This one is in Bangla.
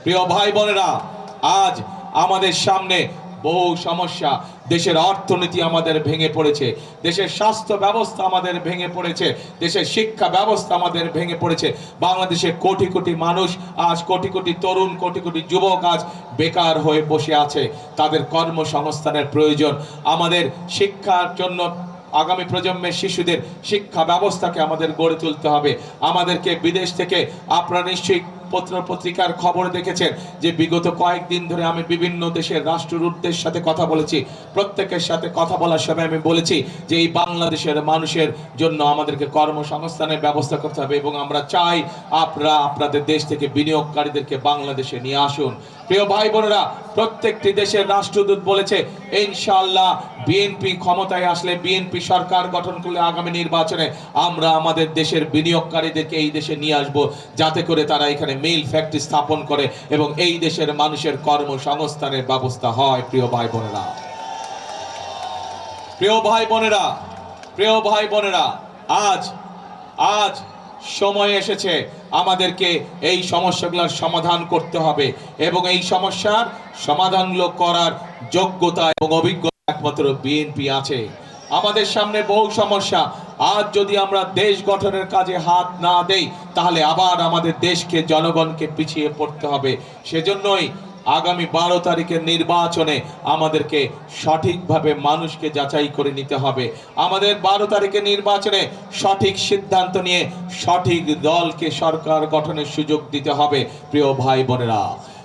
প্রিয় ভাই বোনেরা, আজ আমাদের সামনে বহু সমস্যা। দেশের অর্থনীতি আমাদের ভেঙে পড়েছে, দেশের স্বাস্থ্য ব্যবস্থা আমাদের ভেঙে পড়েছে, দেশের শিক্ষা ব্যবস্থা আমাদের ভেঙে পড়েছে। বাংলাদেশে কোটি কোটি মানুষ আজ, কোটি কোটি তরুণ, কোটি কোটি যুবক আজ বেকার হয়ে বসে আছে। তাদের কর্মসংস্থানের প্রয়োজন। আমাদের শিক্ষার জন্য আগামী প্রজন্মের শিশুদের শিক্ষা ব্যবস্থাকে আমাদের গড়ে তুলতে হবে। আমাদেরকে বিদেশ থেকে, আপনারা নিশ্চয়ই পত্র পত্রিকার খবর দেখেছেন যে বিগত কয়েকদিন ধরে আমি বিভিন্ন দেশের রাষ্ট্রদূতদের সাথে কথা বলেছি। প্রত্যেকের সাথে কথা বলার সময় আমি বলেছি যে এই বাংলাদেশের মানুষের জন্য আমাদেরকে কর্মসংস্থানের ব্যবস্থা করতে হবে এবং আমরা চাই আপনারা আপনাদের দেশ থেকে বিনিয়োগকারীদেরকে বাংলাদেশে নিয়ে আসুন। প্রিয় ভাই বোনেরা, প্রত্যেকটি দেশের রাষ্ট্রদূত বলেছে ইনশাআল্লাহ বিএনপি ক্ষমতায় আসলে, বিএনপি সরকার গঠন করলে আগামী নির্বাচনে আমরা আমাদের দেশের বিনিয়োগকারীদেরকে এই দেশে নিয়ে আসব, যাতে করে তারা এখানে মিল ফ্যাক্টরি স্থাপন করে এবং এই দেশের মানুষের কর্মসংস্থানের ব্যবস্থা হয়। প্রিয় ভাই বোনেরা, প্রিয় ভাই বোনেরা, প্রিয় ভাই বোনেরা, আজ আজ সময় এসেছে আমাদেরকে এই সমস্যাগুলোর সমাধান করতে হবে এবং এই সমস্যার সমাধানগুলো করার যোগ্যতা এবং অভিজ্ঞতা একমাত্র বিএনপি আছে। আমাদের সামনে বহু সমস্যা। আজ যদি আমরা দেশ গঠনের কাজে হাত না দেই তাহলে আবার আমাদের দেশকে, জনগণকে পিছিয়ে পড়তে হবে। সেজন্যই আগামী 12 তারিখের নির্বাচনে আমাদেরকে সঠিকভাবে মানুষকে যাচাই করে নিতে হবে। আমাদের 12 তারিখের নির্বাচনে সঠিক সিদ্ধান্ত নিয়ে সঠিক দলকে সরকার গঠনের সুযোগ দিতে হবে। প্রিয় ভাই বোনেরা,